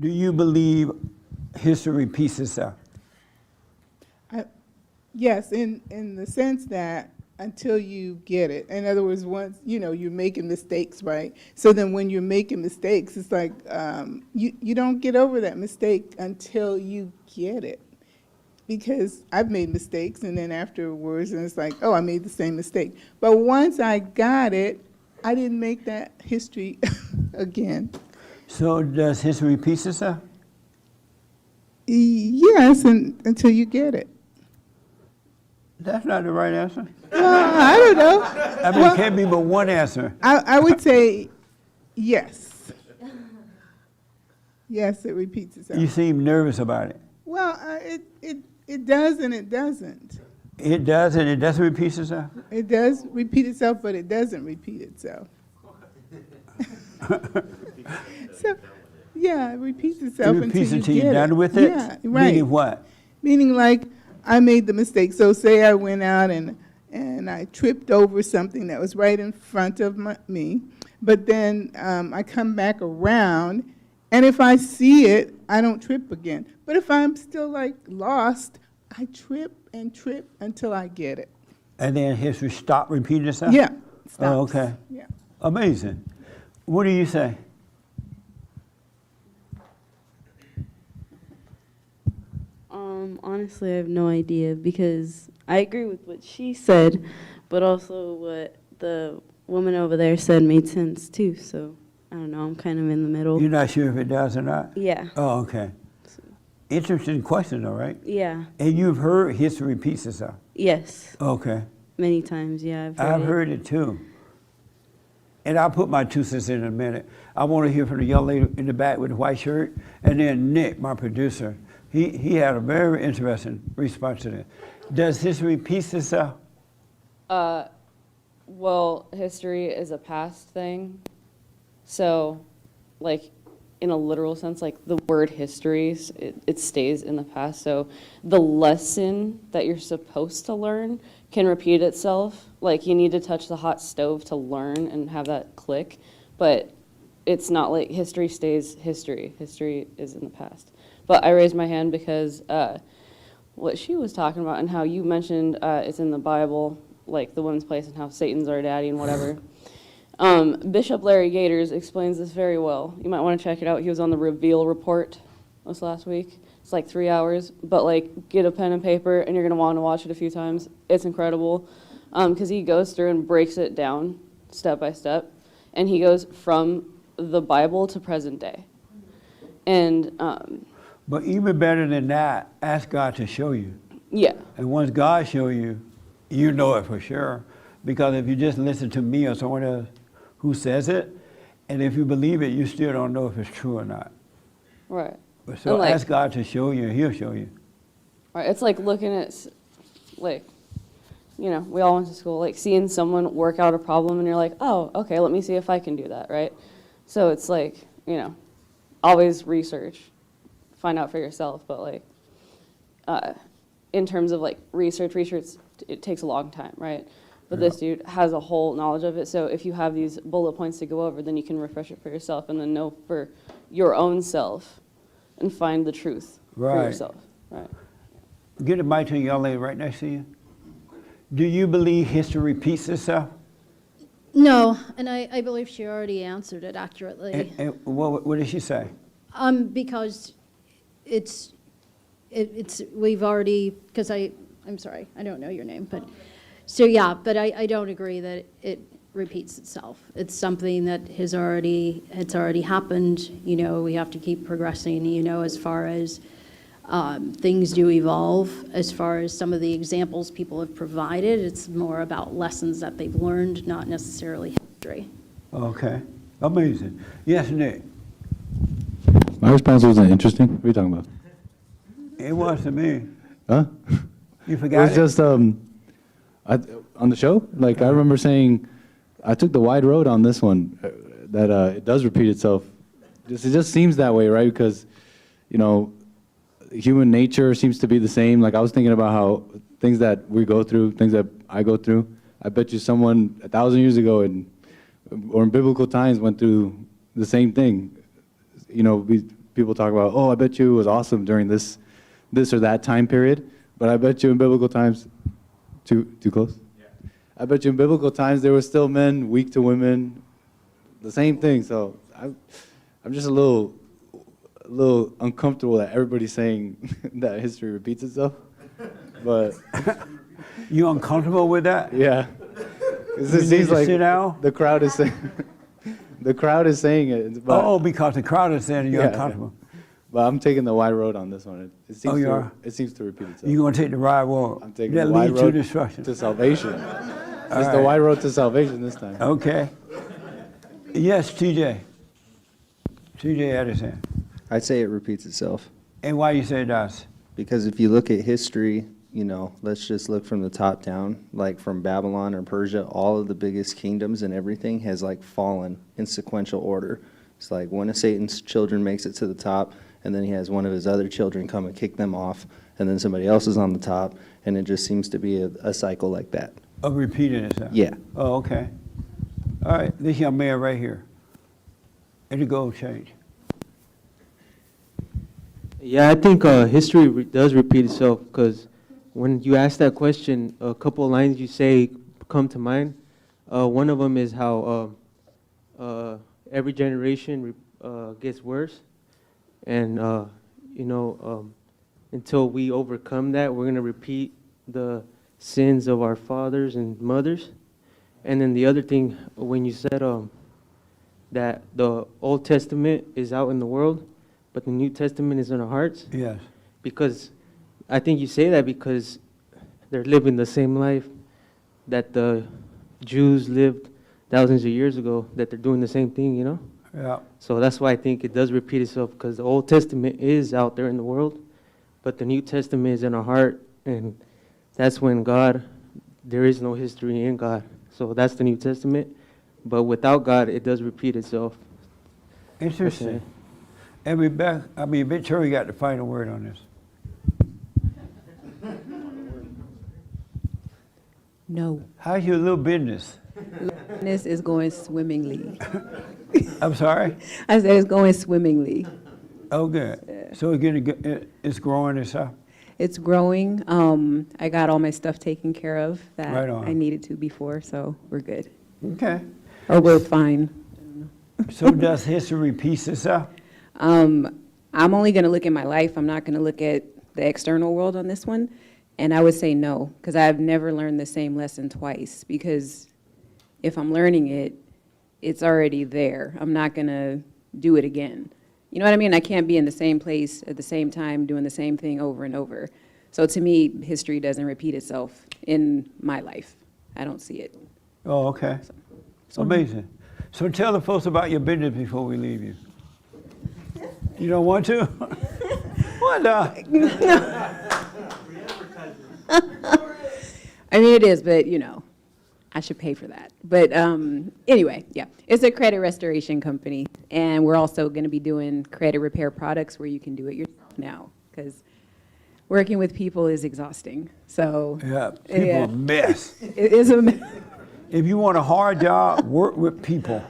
Do you believe history repeats itself? Yes, in the sense that until you get it. In other words, once, you're making mistakes, right? So then when you're making mistakes, it's like you don't get over that mistake until you get it. Because I've made mistakes, and then afterwards, and it's like, oh, I made the same mistake. But once I got it, I didn't make that history again. So does history repeat itself? Yes, until you get it. That's not the right answer. Well, I don't know. I mean, it can't be but one answer. I would say yes. Yes, it repeats itself. You seem nervous about it. Well, it does and it doesn't. It does and it doesn't repeat itself? It does repeat itself, but it doesn't repeat itself. So, yeah, it repeats itself It repeats until until you you're get done it. with it? Yeah, right. Meaning what? Meaning like I made the mistake. So say I went out and I tripped over something that was right in front of me, but then I come back around, and if I see it, I don't trip again. But if I'm still like lost, I trip and trip until I get it. And then history stop repeating itself? Yeah. Stops. Oh, okay. Yeah. Amazing. What do you say? Honestly, I have no idea because I agree with what she said, but also what the woman over there said made sense too. So I don't know. I'm kind of in the middle. You're not sure if it does or not? Yeah. Oh, okay. Interesting question, though, right? Yeah. And you've heard history repeats itself? Yes. Okay. Many times. Yeah. I've heard it too. And I'll put my 2 cents in a minute. I want to hear from the young lady in the back with the white shirt, and then Nick, my producer. He had a very interesting response to this. Does history repeat itself? Well, history is a past thing. So, like, in a literal sense, like the word history, it stays in the past. So the lesson that you're supposed to learn can repeat itself. Like, you need to touch the hot stove to learn and have that click. But it's not like history stays history. History is in the past. But I raised my hand because what she was talking about and how you mentioned it's in the Bible, like the woman's place and how Satan's our daddy and whatever. Bishop Larry Gators explains this very well. You might want to check it out. He was on the Reveal Report this last week. It's like 3 hours, but like get a pen and paper and you're going to want to watch it a few times. It's incredible because he goes through and breaks it down step by step. And he goes from the Bible to present day. And but even better than that, ask God to show you. yeah. And once God shows you, you know it for sure. Because if you just listen to me or someone else who says it, and if you believe it, you still don't know if it's true or not. Right. So And, like, ask God to show you, and He'll show you. right. It's like looking at, like, you know, we all went to school, like seeing someone work out a problem and you're like, oh, okay, let me see if I can do that, right? So it's like, you know, always research, find out for yourself, but like, in terms of like research, it takes a long time, right? But this dude has a whole knowledge of it, so if you have these bullet points to go over, then you can refresh it for yourself and then know for your own self and find the truth for Right. yourself, right? Get the mic to the young lady right next to you. Do you believe history repeats itself? No, and I believe she already answered it accurately. And what did she say? Because it's we've already, because I'm sorry, I don't know your name, but, so yeah, but I don't agree that it repeats itself. It's something that it's already happened, you know, we have to keep progressing, you know, as far as things do evolve. As far as some of the examples people have provided, it's more about lessons that they've learned, not necessarily history. Okay, amazing. Yes, Nick. My response wasn't interesting. What are you talking about? It was to me. Huh? You It forgot was it? just on the show. Like I remember saying, I took the wide road on this one. That it does repeat itself. It just seems that way, right? Because, you know, human nature seems to be the same. Like I was thinking about how things that we go through, things that I go through. I bet you someone 1,000 years ago or in biblical times went through the same thing. You know, people talk about, oh, I bet you it was awesome during this or that time period, but I bet you in biblical times, too close? Yeah. I bet you in biblical times there were still men weak to women, the same thing. So I'm just a little uncomfortable that everybody's saying that history repeats itself. But You uncomfortable with that? yeah, 'cause You it need seems to like sit down? the crowd is saying the crowd is saying it. But, Oh, because the crowd is saying you're Yeah. uncomfortable. but I'm taking the wide road on this one. It seems Oh, you to, are? It seems to repeat itself. You're going to take the right road. I'm taking that the wide leads to road destruction. to salvation. It's the right. wide road to salvation this time. Okay. Yes, TJ. TJ Edison. I'd say it repeats itself. And why you say it does? Because if you look at history, let's just look from the top down, like from Babylon or Persia, all of the biggest kingdoms and everything has like fallen in sequential order. It's like one of Satan's children makes it to the top, and then he has one of his other children come and kick them off, and then somebody else is on the top, and it just seems to be a cycle like that. Of repeating itself? Yeah. Oh, okay. All right, this young man right here. It'll go change. Yeah, I think history does repeat itself, because when you ask that question, a couple of lines you say come to mind. One of them is how every generation gets worse, and until we overcome that, we're going to repeat the sins of our fathers and mothers. And then the other thing, when you said that the Old Testament is out in the world, but the New Testament is in our hearts, Yes. because I think you say that because they're living the same life that the Jews lived thousands of years ago, that they're doing the same thing, Yeah. So that's why I think it does repeat itself, because the Old Testament is out there in the world, but the New Testament is in our heart, and that's when there is no history in God. So that's the New Testament, but without God, it does repeat itself. Interesting. Okay. And Victoria got the final word on this. No, How's your little business? this is going swimmingly. I'm sorry? I said it's going swimmingly. Oh, good. So it's growing itself? It's growing. I got all my stuff taken care of that Right on. I needed to before, so we're good. Okay. Or we're fine. So does history repeat itself? I'm only going to look at my life. I'm not going to look at the external world on this one. And I would say no, because I've never learned the same lesson twice. Because if I'm learning it, it's already there. I'm not going to do it again. You know what I mean? I can't be in the same place at the same time doing the same thing over and over. So to me, history doesn't repeat itself in my life. I don't see it. Oh, okay. Amazing. So tell the folks about your business before we leave you. You don't want to? What? I mean, it is, but I should pay for that. But anyway, yeah, it's a credit restoration company, and we're also going to be doing credit repair products where you can do it yourself now, because working with people is exhausting. So Yeah, people are a mess. it is a mess. If you want a hard job, work with people.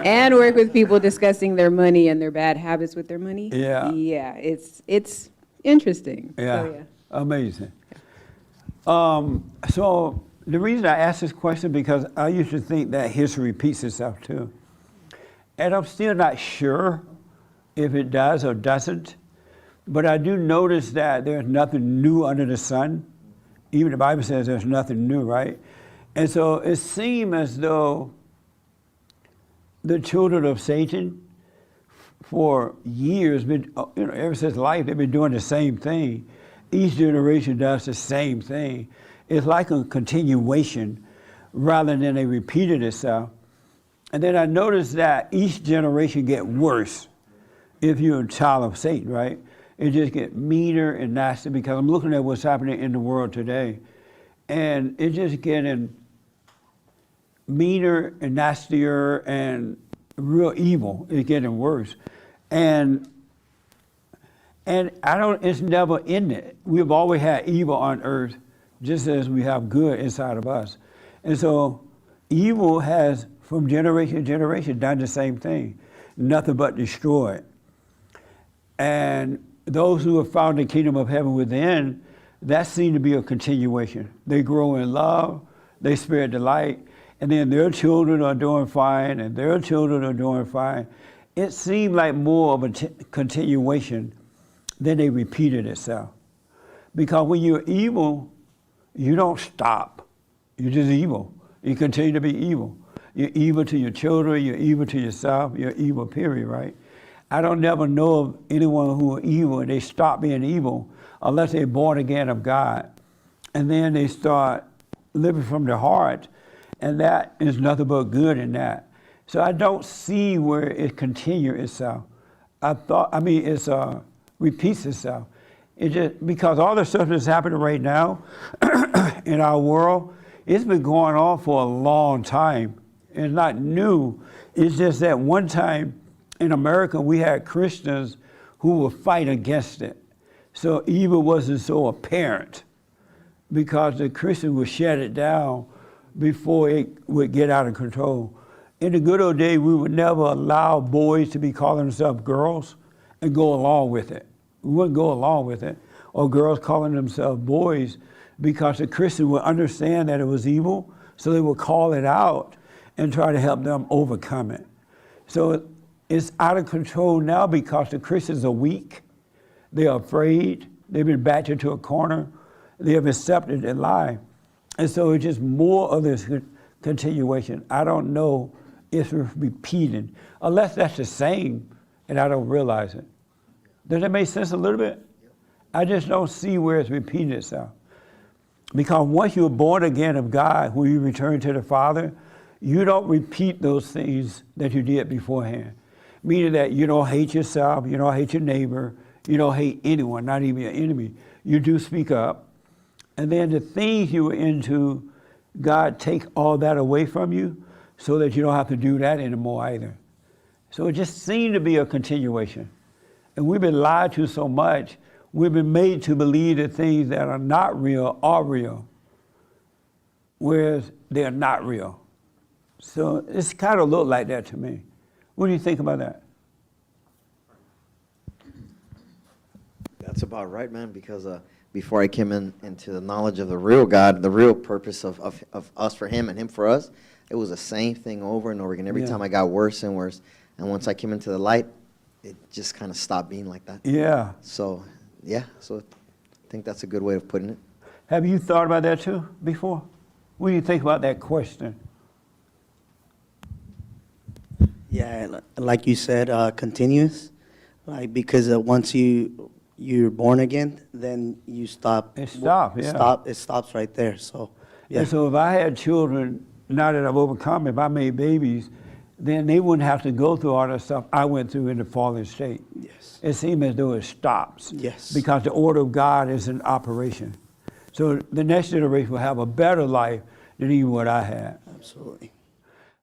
And work with people discussing their money and their bad habits with their money. Yeah. Yeah, it's interesting. Yeah, So, yeah. amazing. So the reason I asked this question, because I used to think that history repeats itself too. And I'm still not sure if it does or doesn't, but I do notice that there's nothing new under the sun. Even the Bible says there's nothing new, right? And so it seems as though the children of Satan for years, ever since life, they've been doing the same thing. Each generation does the same thing. It's like a continuation rather than a repeated itself. And then I noticed that each generation get worse if you're a child of Satan, right? It just get meaner and nastier, because I'm looking at what's happening in the world today. And it's just getting meaner and nastier and real evil. It's getting worse. And it's never ended. We've always had evil on earth, just as we have good inside of us. And so evil has, from generation to generation, done the same thing. Nothing but destroyed. And those who have found the kingdom of heaven within, that seemed to be a continuation. They grow in love, they spare delight, and then their children are doing fine, and their children are doing fine. It seemed like more of a continuation than they repeated itself. Because when you're evil, you don't stop. You're just evil. You continue to be evil. You're evil to your children, you're evil to yourself, you're evil, period, right? I don't never know of anyone who are evil and they stop being evil unless they're born again of God. And then they start living from their heart, and that is nothing but good in that. So I don't see where it continues itself. It repeats itself. It just, because all the stuff that's happening right now in our world, it's been going on for a long time. It's not new. It's just that one time in America, we had Christians who would fight against it. So evil wasn't so apparent because the Christians would shut it down before it would get out of control. In the good old days, we would never allow boys to be calling themselves girls and go along with it. We wouldn't go along with it. Or girls calling themselves boys, because the Christians would understand that it was evil, so they would call it out and try to help them overcome it. So it's out of control now because the Christians are weak. They're afraid. They've been backed into a corner. They have accepted a lie. And so it's just more of this continuation. I don't know if it's repeated, unless that's the same and I don't realize it. Does that make sense a little bit? I just don't see where it's repeating itself. Because once you're born again of God, when you return to the Father, you don't repeat those things that you did beforehand. Meaning that you don't hate yourself, you don't hate your neighbor, you don't hate anyone, not even your enemy. You do speak up. And then the things you were into, God take all that away from you so that you don't have to do that anymore either. So it just seemed to be a continuation. And we've been lied to so much, we've been made to believe that things that are not real are real, whereas they're not real. So it's kind of looked like that to me. What do you think about that? That's about right, man, because before I came into the knowledge of the real God, the real purpose of us for him and him for us, it was the same thing over and over again. Every time I got worse and worse. And once I came into the light, it just kind of stopped being like that. Yeah. So, yeah, so I think that's a good way of putting it. Have you thought about that too before? What do you think about that question? Yeah, like you said, continuous. Like, because once you're born again, then you stop. It stops, yeah. It stops right there. So, yeah. And so if I had children, now that I've overcome, if I made babies, then they wouldn't have to go through all that stuff I went through in the fallen state. Yes. It seems as though it stops. Yes. Because the order of God is in operation. So the next generation will have a better life than even what I had. Absolutely.